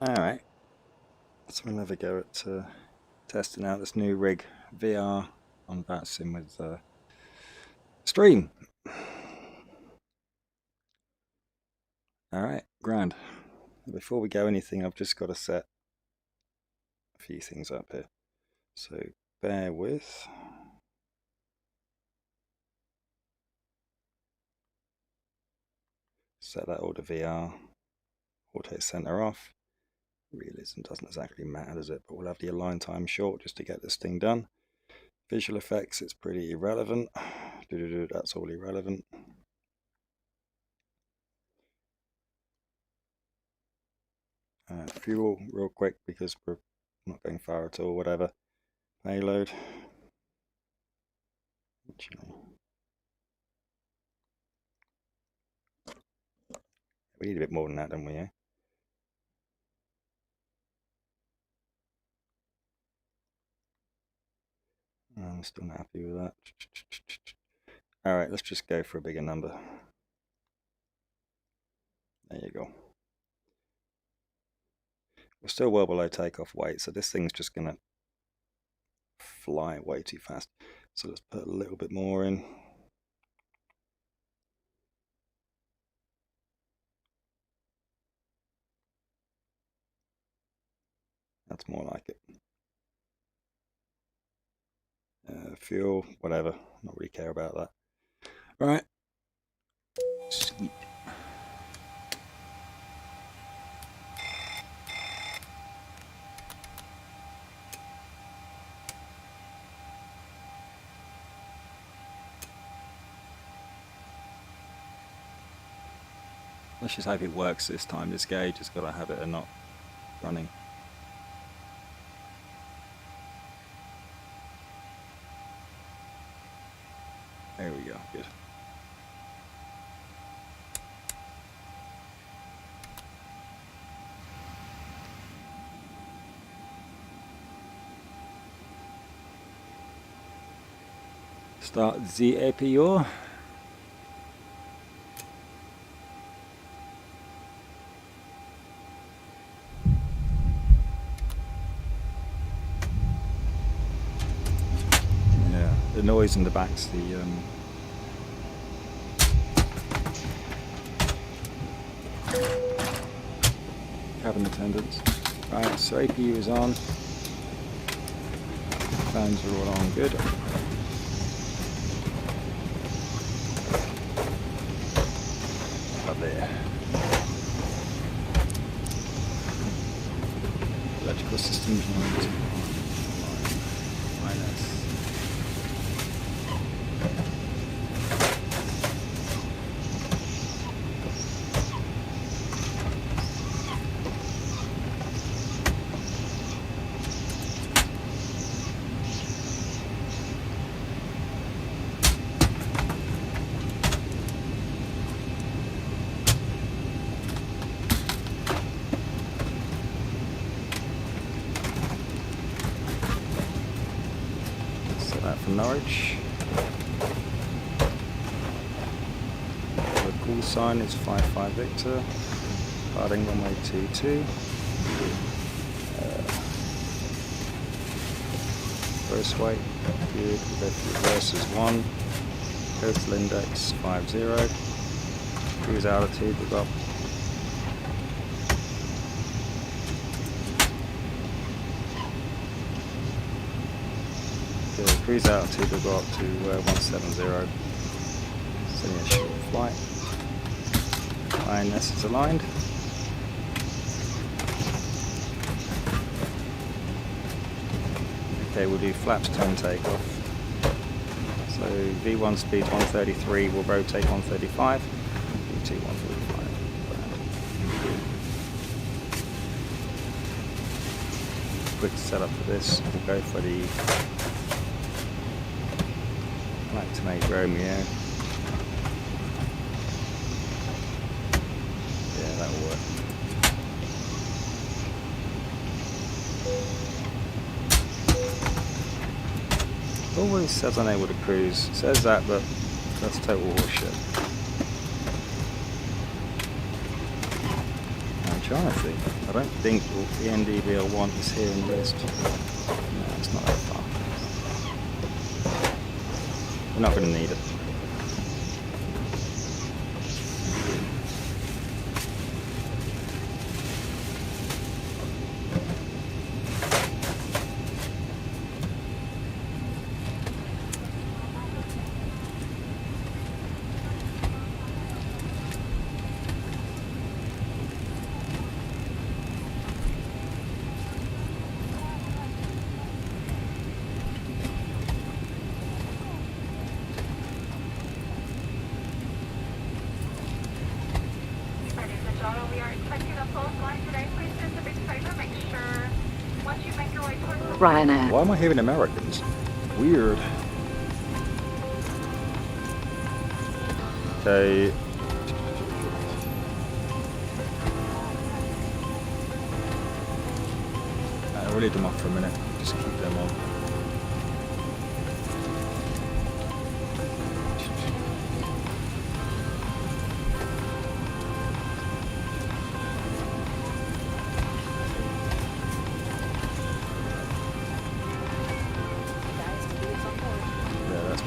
Alright, so we'll have a go at testing out this new rig, VR on vatsim with stream. Alright, grand. Before we go anything, I've just got to set a few things up here. So bear with. Set that all to VR. Auto center off. Realism doesn't exactly matter, does it? But we'll have the align time short just to get this thing done. Visual effects, it's pretty irrelevant. That's all irrelevant. Fuel real quick because we're not going far at all, whatever. Payload. We need a bit more than that, don't we? I'm still not happy with that. Alright, let's just go for a bigger number. There you go. We're still well below takeoff weight, so this thing's just going to fly way too fast. So let's put a little bit more in. That's more like it. Fuel, whatever. Not really care about that. Right. Sweet. Let's just hope it works this time. This gauge has got to have it or not running. There we go, good. Start the APU. Yeah, the noise in the back's the cabin attendants. Right, so APU is on. Fans are all on, good. Up there. Electrical systems on. Minus. That from Norwich. The call sign is 55 Victor. Departing runway 22. First weight, good. We'll go for reverse as 1. Coastal index 50. Cruise altitude, we've got cruise altitude will go up to 170. Setting a short flight. INS is aligned. Okay, we'll do flaps turn takeoff. So V1 speed 133 will rotate 135. V2 145. Quick setup for this. We'll go for the Actimate Romeo. Yeah, that'll work. Always says unable to cruise. It says that, but that's total horseshit. trying to think. I don't think the NDVL1 is here in the list. No, it's not that far. We're not going to need it. We are expecting a full flight today. Please do us a big favor. Make sure once you make your way towards the Ryanair. Why am I hearing Americans? Weird. Okay. I'll leave them off for a minute. Just keep them on.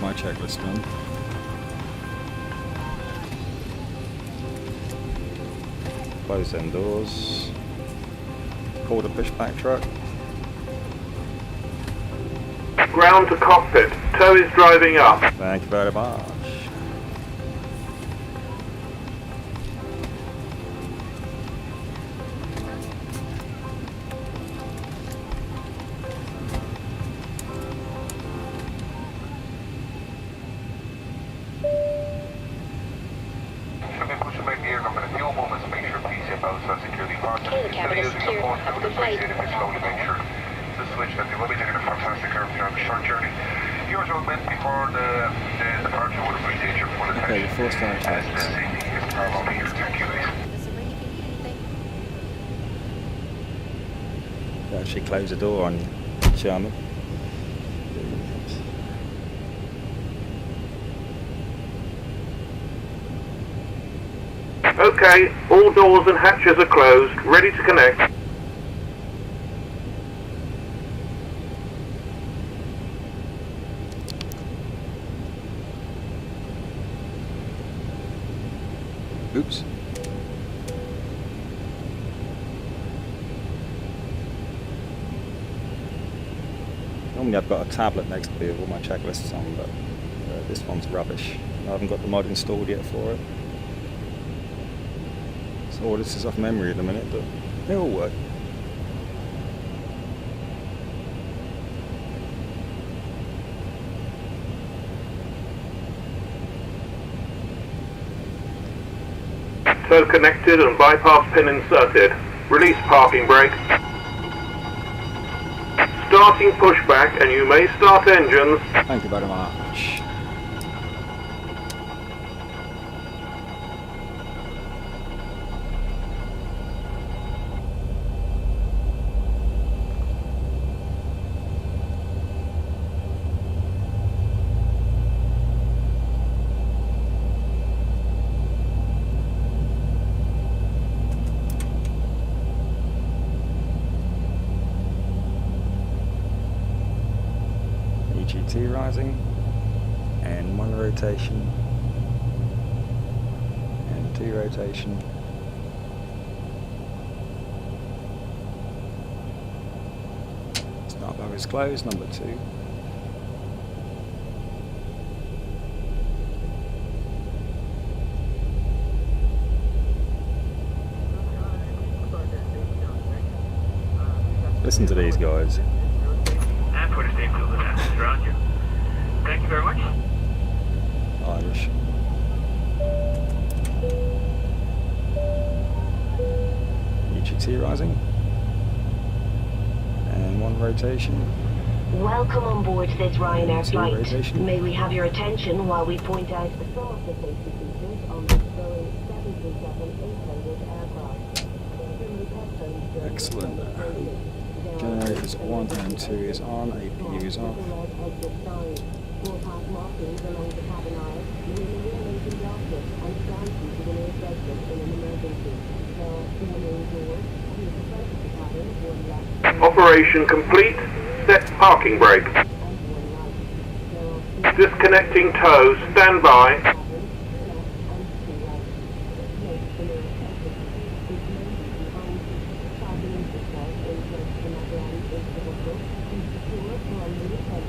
My checklist done. Close them doors. Call the pushback truck. Ground to cockpit. Tow is driving up. Thank you very much. the cabin is secure. Have a good flight. The switch that we will be taking a fantastic curve here on the short journey. Yours will meant before the departure would appreciate your full attention. Okay, the full start And safety is paramount here. Thank you. They actually close the door on you, charming. Okay, all doors and hatches are closed, ready to connect. Oops. Normally I've got a tablet next to me with all my checklists on, but this one's rubbish. I haven't got the mod installed yet for it. So all this is off memory at the minute, but it'll work. Tow connected and bypass pin inserted. Release parking brake. Starting pushback, and you may start engines. Thank you very much. EGT rising, and 1 rotation, and 2 rotation. Start bar is closed, number 2. Listen to these guys. And put a safe field of atmosphere around you. Thank you very much. Irish. EGT rising. And 1 rotation. Welcome on board this Ryanair 2 flight. rotation. May we have your attention while we point out some of the safety features on this Boeing 737-800 aircraft. Excellent. Generators 1 and 2 is on, APU is off. Markings along the cabin aisle, near the windows and glasses, and stand you to the nearest exit in an emergency. Operation complete. Set parking brake. Disconnecting tow. Stand by.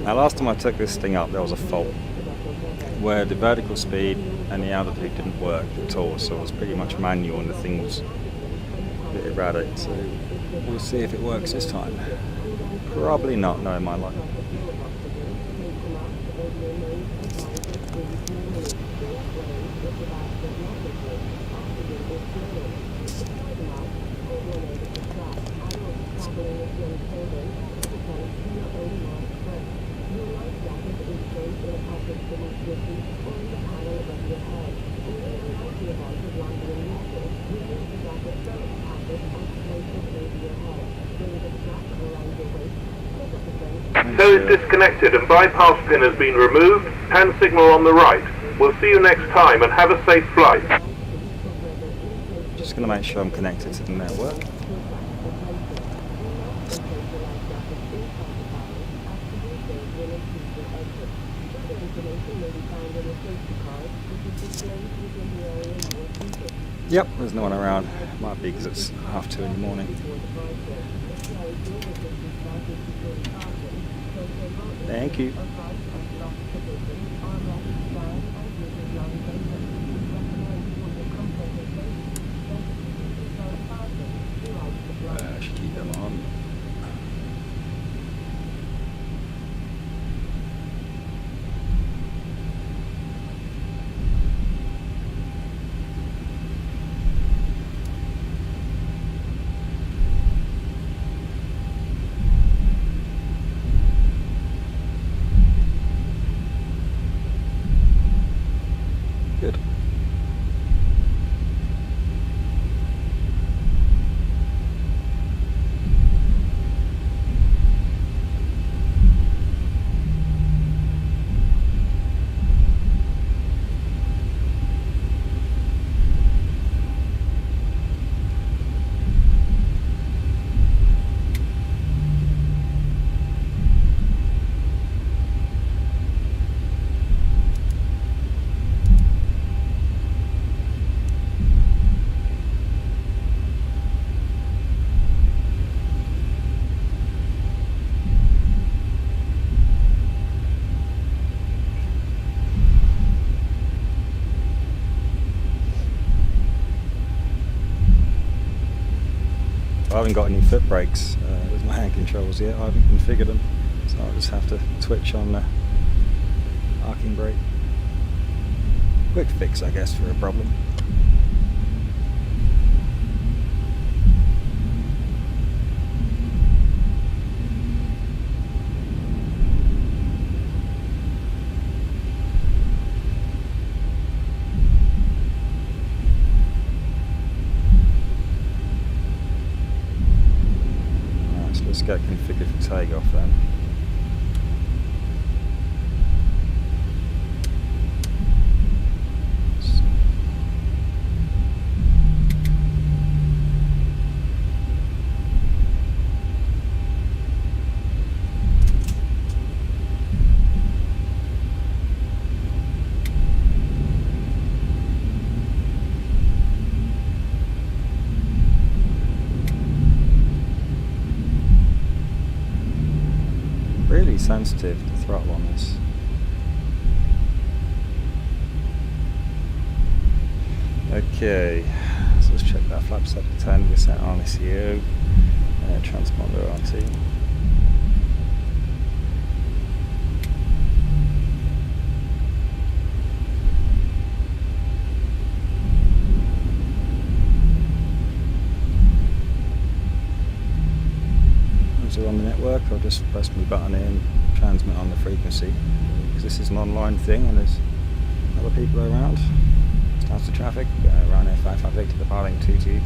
Now last time I took this thing up there was a fault where the vertical speed and the altitude didn't work at all, so it was pretty much manual and the thing was a bit erratic, so we'll see if it works this time. Probably not, knowing my luck. Tow is disconnected and bypass pin has been removed. Hand signal on the right. We'll see you next time and have a safe flight. Just going to make sure I'm connected to the network. Yep, there's no one around. Might be because it's 2:30 in the morning. Thank you. I should keep them on. Good. I haven't got any foot brakes with my hand controls yet. I haven't configured them, so I'll just have to twitch on the arcing brake. Quick fix, I guess, for a problem. Let's get configured for takeoff then. Really sensitive, the throttle on this. Okay, so let's check that flap set to 10, we set on ECU, transponder RT. On the network, I'll just press my button in, transmit on the frequency, because this is an online thing and there's other people around. Starts the traffic, around air 558 to departing 22,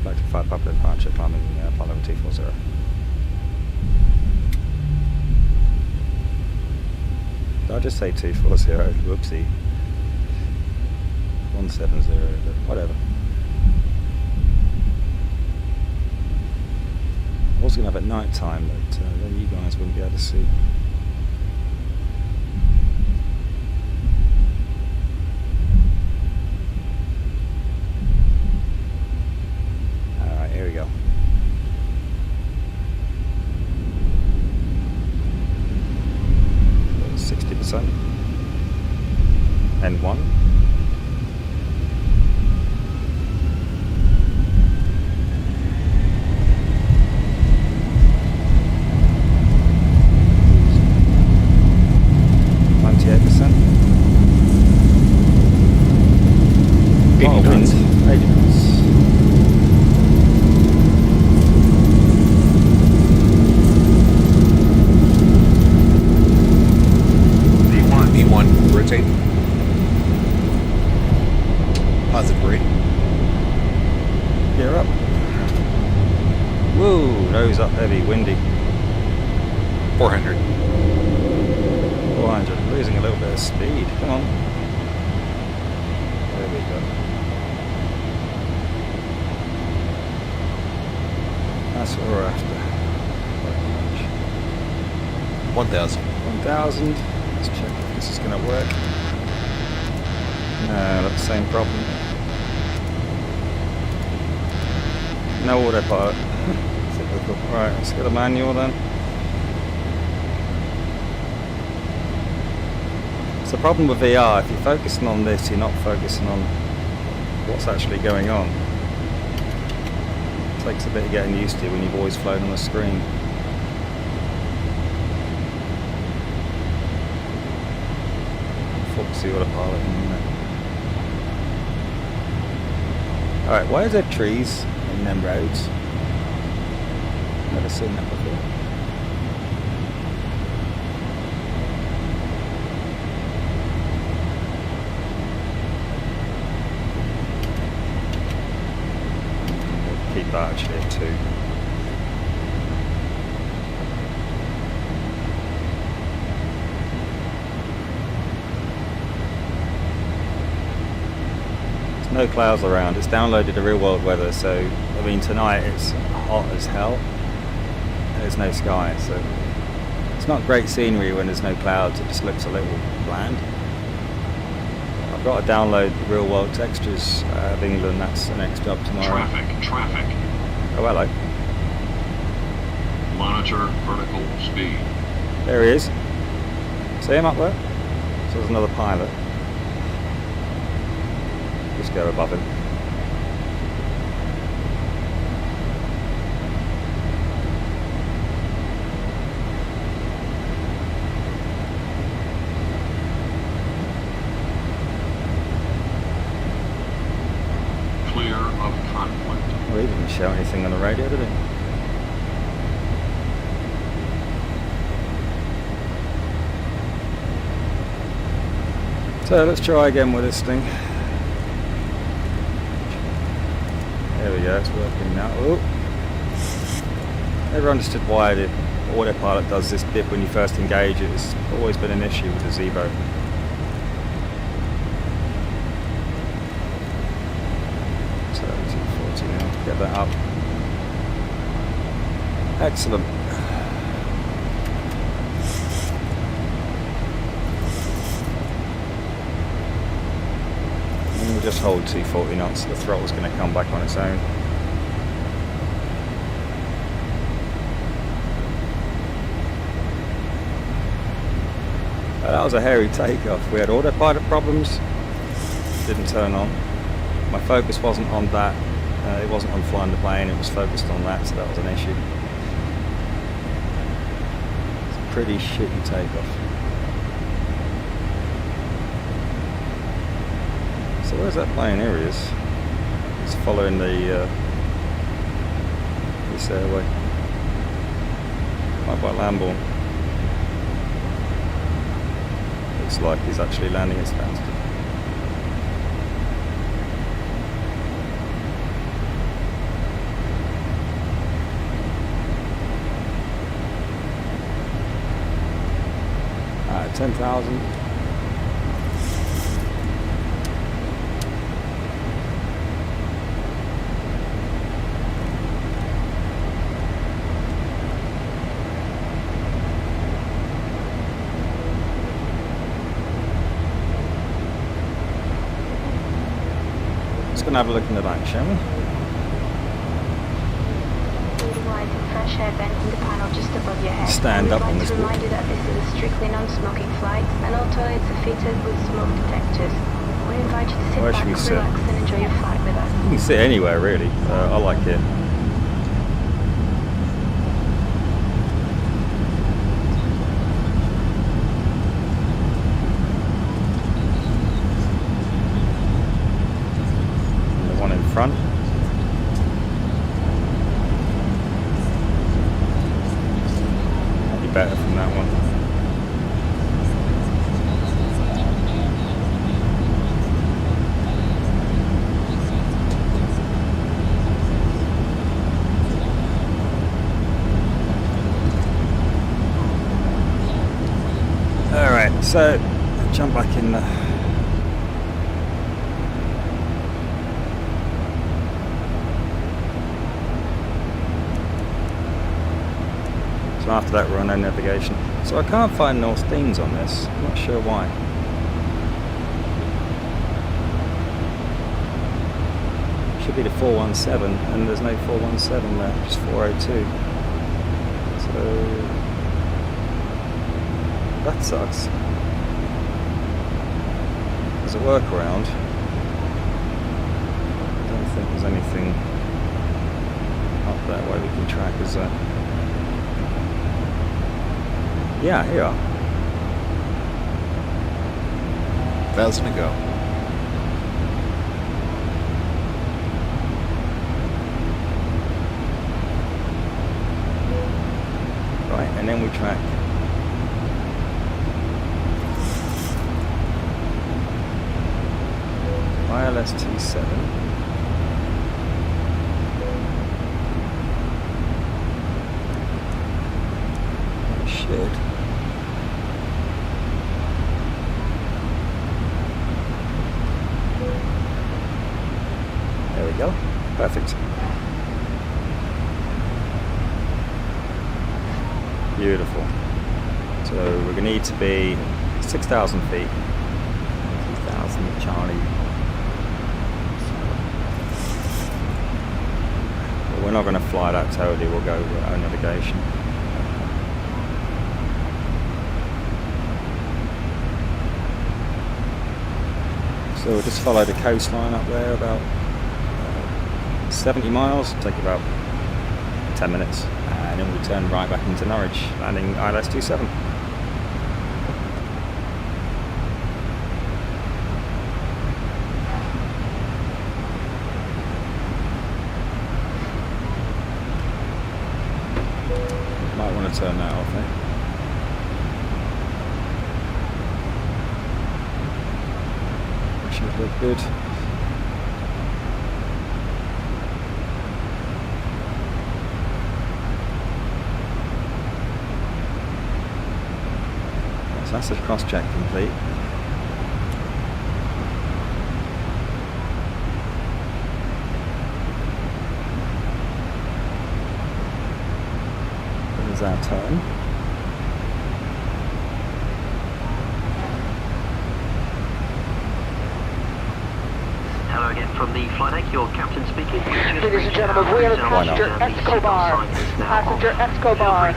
flight to 5 Papa departure, climbing Apollo 240. Did I just say 240? Whoopsie. 170, but whatever. was going to have at night time, but then you guys wouldn't be able to see. Alright, here we go. That's 60%. N1. Positive rating. Gear up. Whoa, nose up heavy, windy. 400. 400, losing a little bit of speed. Come on. There we go. That's what we're after. 1,000. 1,000. Let's check if this is going to work. No, that's the same problem. No autopilot. Typical. Right, let's get a manual then. It's the problem with VR. If you're focusing on this, you're not focusing on what's actually going on. It takes a bit of getting used to when you've always flown on a screen. Focus the autopilot in a minute. Alright, why is there trees in them roads? Never seen that before. Keep that actually at 2. No clouds around. It's downloaded the real world weather, so I mean tonight it's hot as hell. There's no sky, so it's not great scenery when there's no clouds. It just looks a little bland. I've got to download the real world textures out of England. That's the next job tomorrow. Traffic. Oh, hello. Monitor vertical speed. There he is. See him up there? So there's another pilot. Just go above him. Clear of conflict. Well, he didn't show anything on the radio, did he? So let's try again with this thing. There we go, it's working now. Oh. Never understood why the autopilot does this dip when you first engage it. It's always been an issue with the Zebo. So 240 now, get that up. Excellent. And we'll just hold 240 knots, the throttle's going to come back on its own. That was a hairy takeoff. We had autopilot problems, didn't turn on. My focus wasn't on that, it wasn't on flying the plane, it was focused on that, so that was an issue. It's a pretty shitty takeoff. So where's that plane? Here he is. It's following the this airway. Right by Lambourne. Looks like he's actually landing at Stansted. Alright, 10,000. go and have a look in the back, shall we? Wide and fresh air vent in the panel just above your head. Stand up on We'd like this to wall. remind you that this is a strictly non-smoking flight, and all toilets are fitted with smoke detectors. We invite you to sit Where back, should we sit? relax, and enjoy your flight with us. You can sit anywhere really. I like it. And the one in front. Might be better from that one. Alright, so jump back in there. So after that we're on no navigation. So I can't find North Deans on this. I'm not sure why. Should be the 417 and there's no 417 there, just 402. So that sucks. There's a workaround. I don't think there's anything up that way we can track as a... Yeah, here. 1,000 to go. Right, and then we track ILS T7. It should. There we go. Perfect. Beautiful. So we're going to need to be 6,000 feet. 2,000 Charlie. But we're not going to fly that totally, we'll go with our navigation. So we'll just follow the coastline up there about 70 miles, take about 10 minutes, and then we'll turn right back into Norwich, landing ILS 27. Might want to turn that off, eh? Should look good. So that's a cross-check complete. There's our turn. Hello again from the flight deck, your captain speaking. Ladies and gentlemen, we have a passenger Escobar. Passenger Escobar.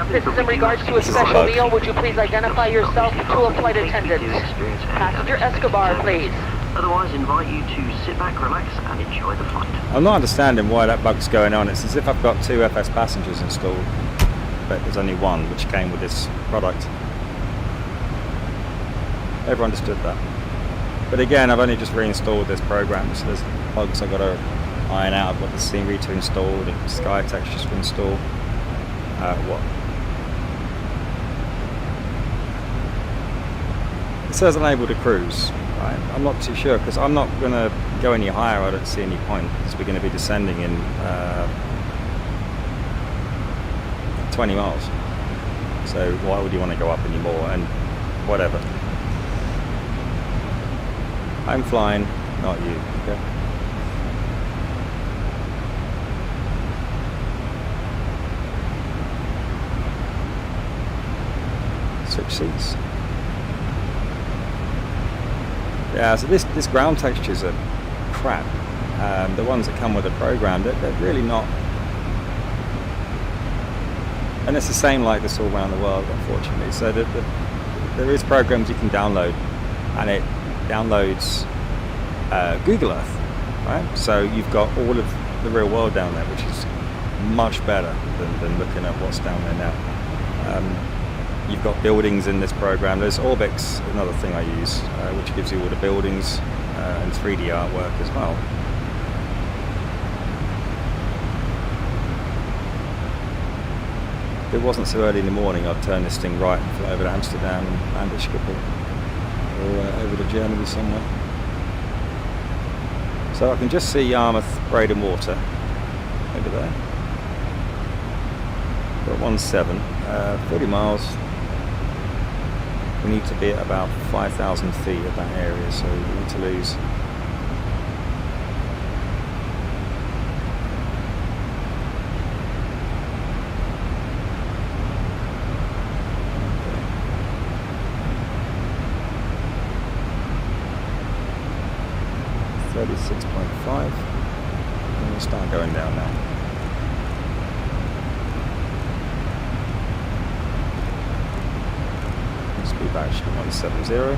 This is in regards to a special meal. Would you please identify yourself to a flight attendant? Passenger Escobar, please. Otherwise, invite you to sit back, relax, and enjoy the flight. I'm not understanding why that bug's going on. It's as if I've got two FS passengers installed, but there's only one, which came with this product. Never understood that. But again, I've only just reinstalled this program, so there's bugs I've got to iron out. I've got the scenery to install, the sky textures to install. It says unable to cruise. Right? I'm not too sure, because I'm not going to go any higher. I don't see any point, because we're going to be descending in 20 miles. So why would you want to go up anymore? And whatever. I'm flying, not you. Okay. Switch seats. Yeah, so this ground textures are crap. The ones that come with the program, they're really not. And it's the same like this all around the world, unfortunately. So there is programs you can download, and it downloads Google Earth, right? So you've got all of the real world down there, which is much better than looking at what's down there now. You've got buildings in this program. There's Orbix, another thing I use, which gives you all the buildings and 3D artwork as well. If it wasn't so early in the morning, I'd turn this thing right and fly over to Amsterdam and land at Schiphol, or over to Germany somewhere. So I can just see Yarmouth, Braden Water over there. Got 1.7, 40 miles. We need to be at about 5,000 feet at that area, so we need to lose. Okay. 36.5, and we'll start going down now. Speed batch 170.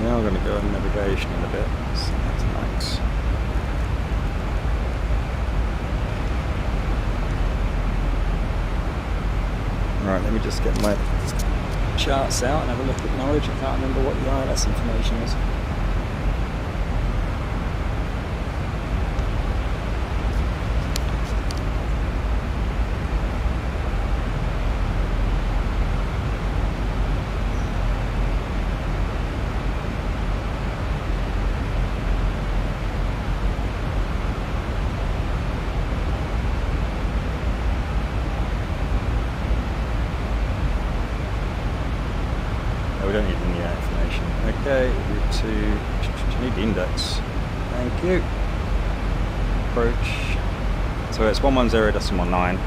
Now I'm going to go in navigation in a bit. So that's max. Right, let me just get my charts out and have a look at Norwich. I can't remember what the ILS information is. We don't need any of that information. Okay, route to, need the index. Thank you. Approach. So it's 110.19.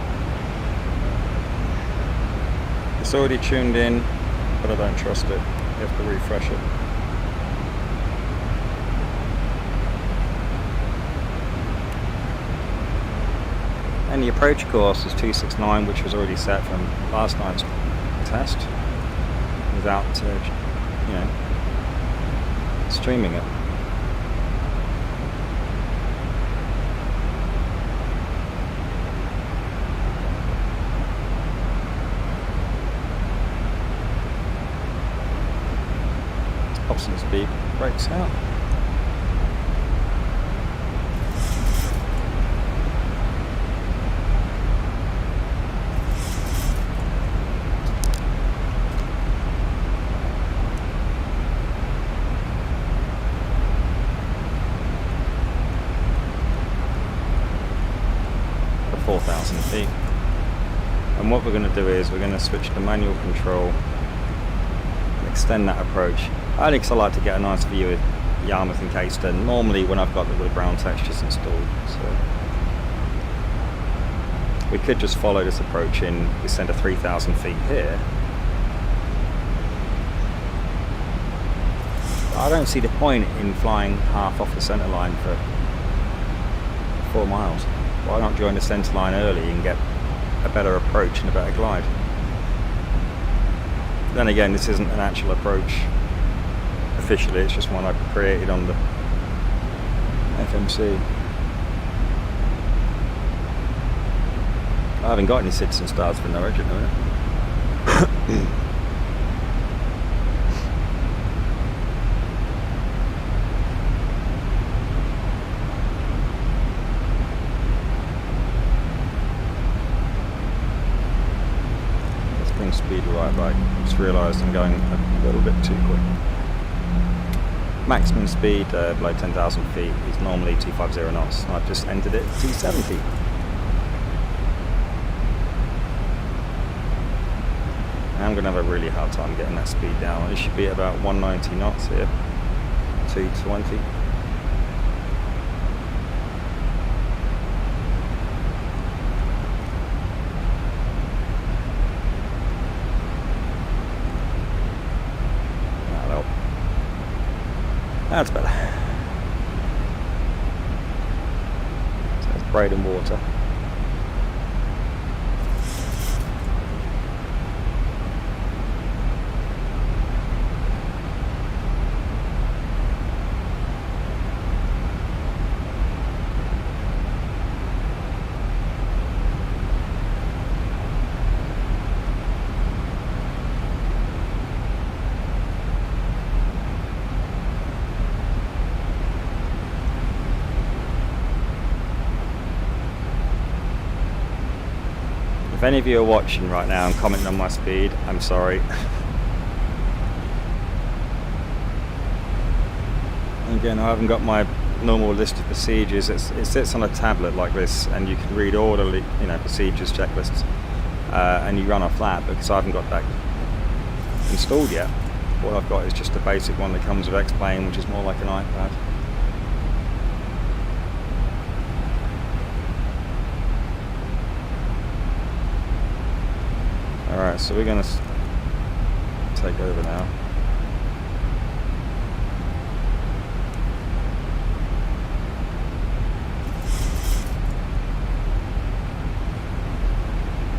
It's already tuned in, but I don't trust it. You have to refresh it. And the approach course is 269, which was already set from last night's test, without, streaming it. Pops some speed, brakes out. For 4,000 feet. And what we're going to do is we're going to switch to manual control and extend that approach. Only because I like to get a nice view of Yarmouth and Caiston, normally when I've got the brown textures installed. So we could just follow this approach in, we send a 3,000 feet here. I don't see the point in flying half off the centre line for 4 miles. Why not join the centre line early and get a better approach and a better glide? Then again, this isn't an actual approach officially, it's just one I've created on the FMC. I haven't got any citizen stars for Norwich at the minute. Let's bring speed right back. Just realised I'm going a little bit too quick. Maximum speed below 10,000 feet is normally 250 knots. I've just entered it at 270. And I'm going to have a really hard time getting that speed down. It should be about 190 knots here, 220. That'll help. That's better. So it's sprayed in water. If any of you are watching right now and commenting on my speed, I'm sorry. Again, I haven't got my normal list of procedures. It sits on a tablet like this, and you can read all the procedures, checklists, and you run off that because I haven't got that installed yet. All I've got is just a basic one that comes with Xplane, which is more like an iPad. Alright, so we're going to take over now.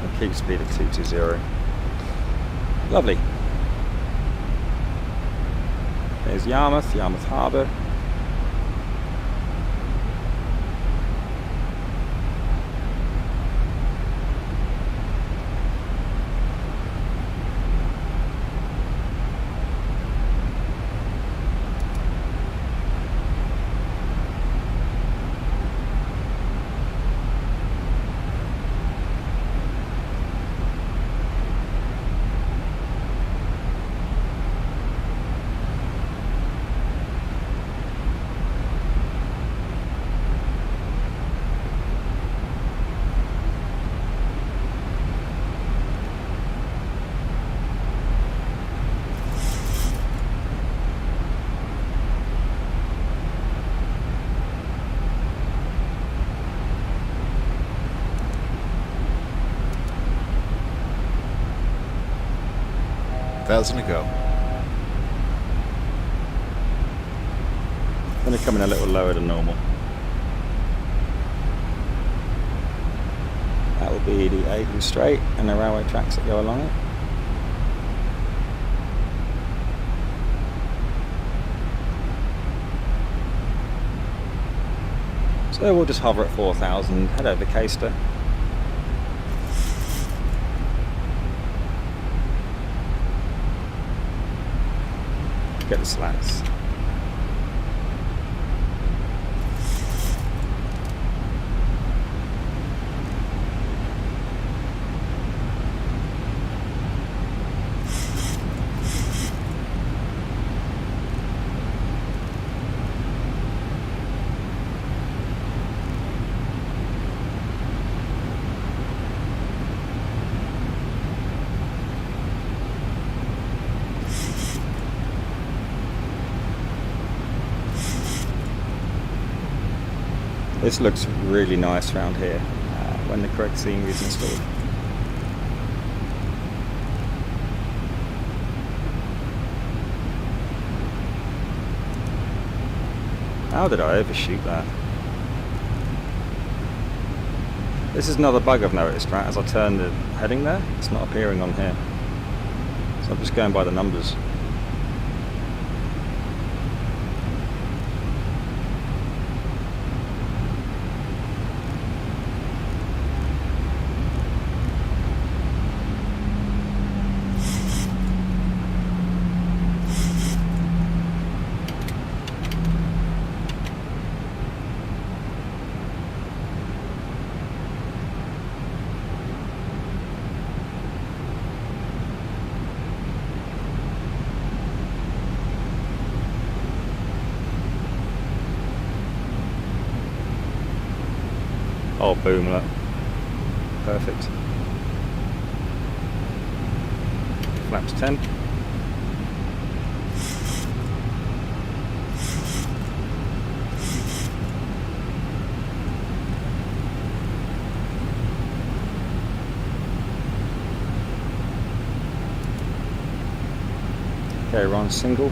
We'll keep speed at 220. Lovely. There's Yarmouth Harbour. Thousand to go. Going to come in a little lower than normal. That will be the Avon Strait and the railway tracks that go along it. So we'll just hover at 4,000, head over Caister. Get the slats. This looks really nice around here when the correct scenery is installed. How did I overshoot that? This is another bug I've noticed, right? As I turn the heading there, it's not appearing on here. So I'm just going by the numbers. Oh, boom, look. Perfect. flaps 10. Okay, we're on single.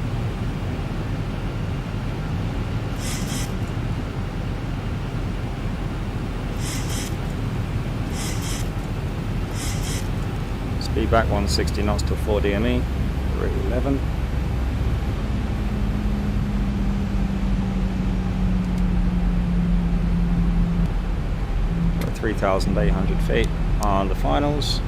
Speed back 160 knots to 4 DME. We're at 11. We're at 3,800 feet on the finals.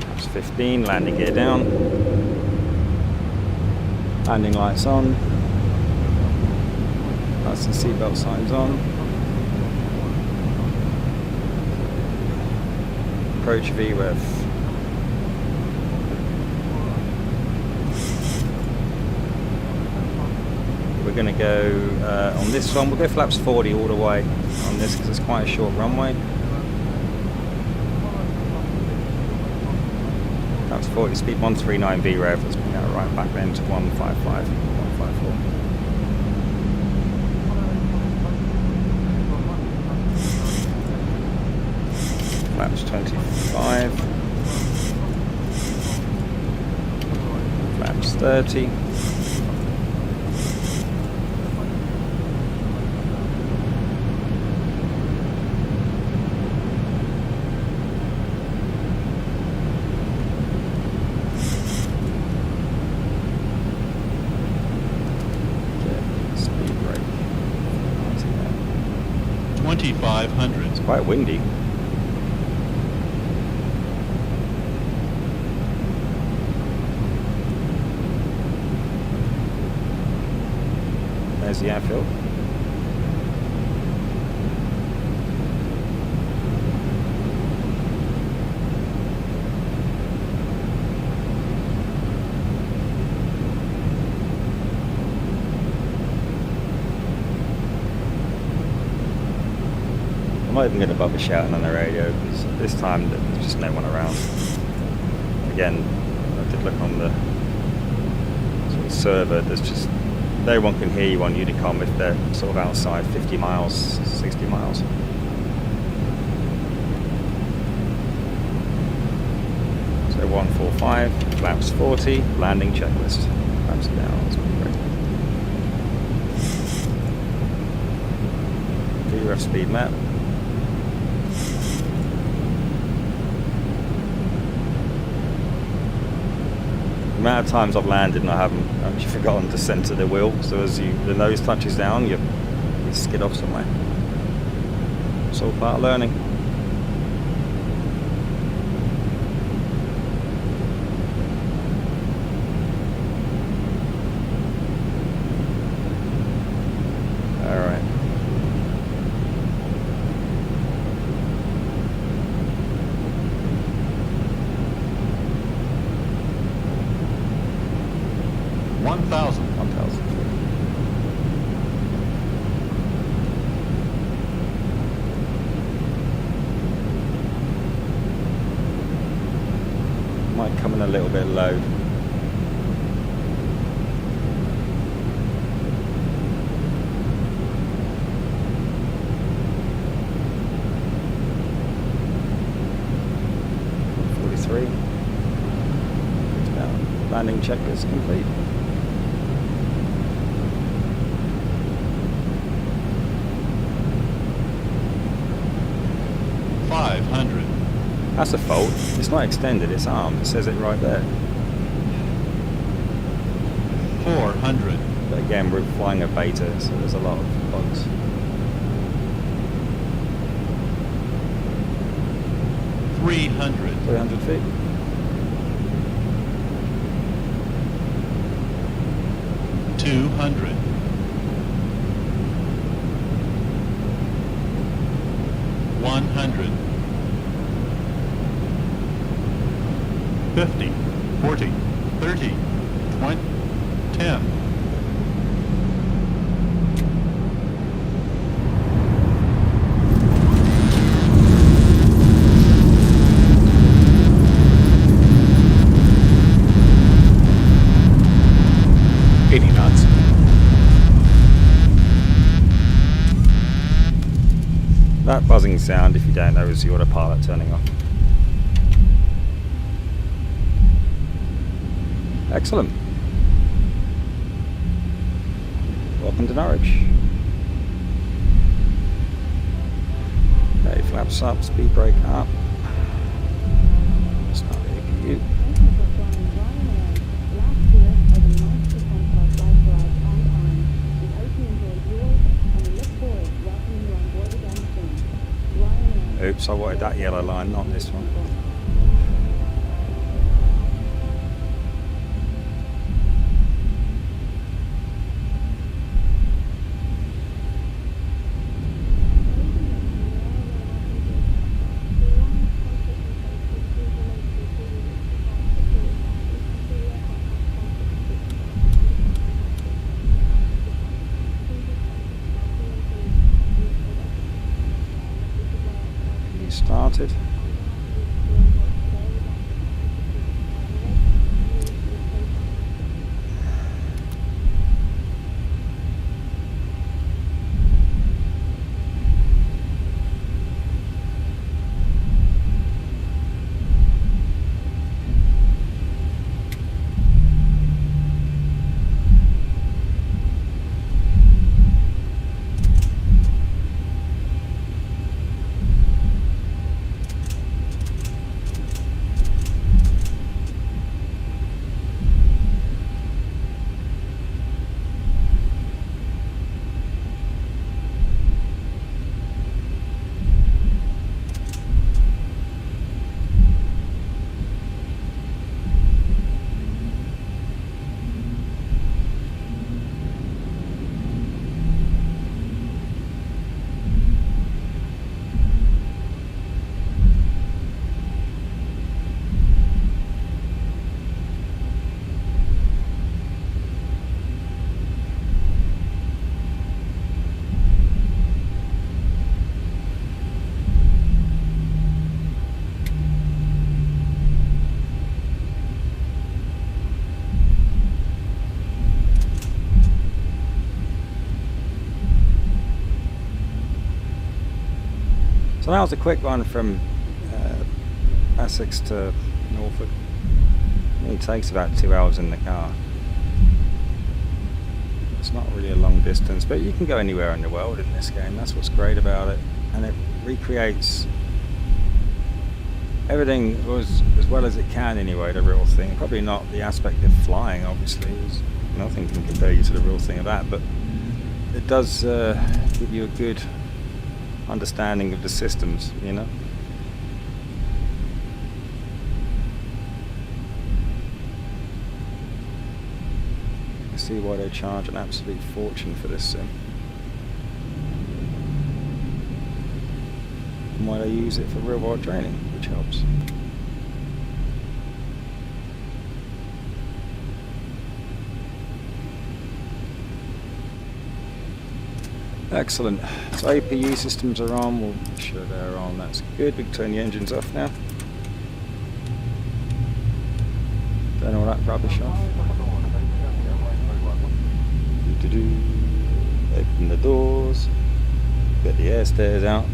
That's 15, landing gear down. Landing lights on. That's the seatbelt signs on. Approach VREV. We're going to go on this one, we'll go flaps 40 all the way on this because it's quite a short runway. Flaps 40, speed 139 VREV, let's bring that right back then to 155, 154. Flaps 25, flaps 30, speed brake, 2,500. it's quite windy. There's the airfield. I'm not even going to bother shouting on the radio because this time there's just no one around. Again, I did look on the sort of server, there's just no one can hear you on Unicom if they're sort of outside 50 miles, 60 miles. So 145, flaps 40, landing checklist. Flaps down, that's great. VREF speed map. The amount of times I've landed and I haven't actually forgotten to center the wheel, so as the nose touches down, you skid off somewhere. It's all part of learning. All right. $1,000. 1,000. Might come in a little bit low. Landing checklist complete. That's a fault. It's not extended, it's armed. It says it right there. 400. But again, we're flying a beta, so there's a lot of bugs. 300. 300 feet. $200. 100. 50, 40, 30, 20, 10. That buzzing sound, if you don't know, is the autopilot turning off. Excellent. Welcome to Norwich. Okay, flaps up, speed brake up. Start the APU. Oops, I wanted that yellow line, not this one. Started. So that was a quick one from Essex to Norfolk. It only takes about 2 hours in the car. It's not really a long distance, but you can go anywhere in the world in this game. That's what's great about it. And it recreates everything as well as it can anyway, the real thing. Probably not the aspect of flying, obviously. Nothing can compare you to the real thing of that, but it does give you a good understanding of the systems, you know. I see why they charge an absolute fortune for this sim, and why they use it for real world training, which helps. Excellent. So APU systems are on. We'll make sure they're on. That's good. We can turn the engines off now. Turn all that rubbish off. Open the doors. Get the air stairs out.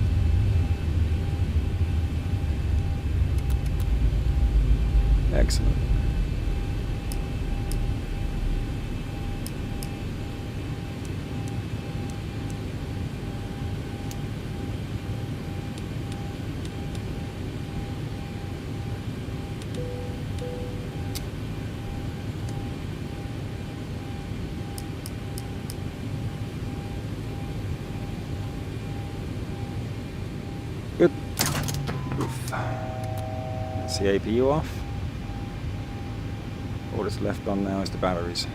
Excellent. Good. That's the APU off. All that's left on now is the batteries.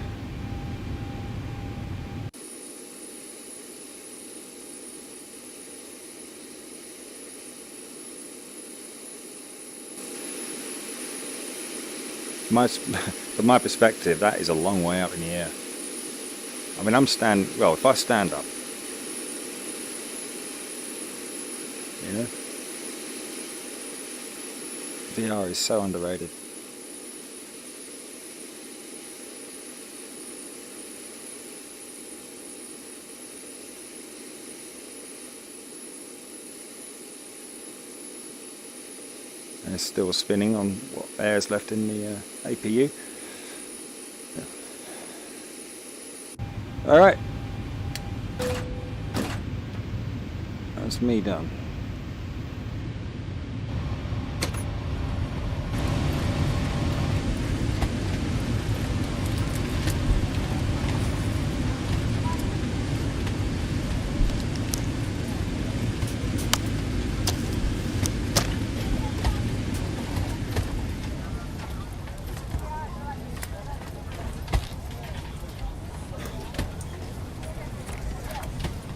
From my perspective, that is a long way up in the air. I mean, well, if I stand up, you know, VR is so underrated. is still spinning on what air is left in the APU. Alright. That's me done.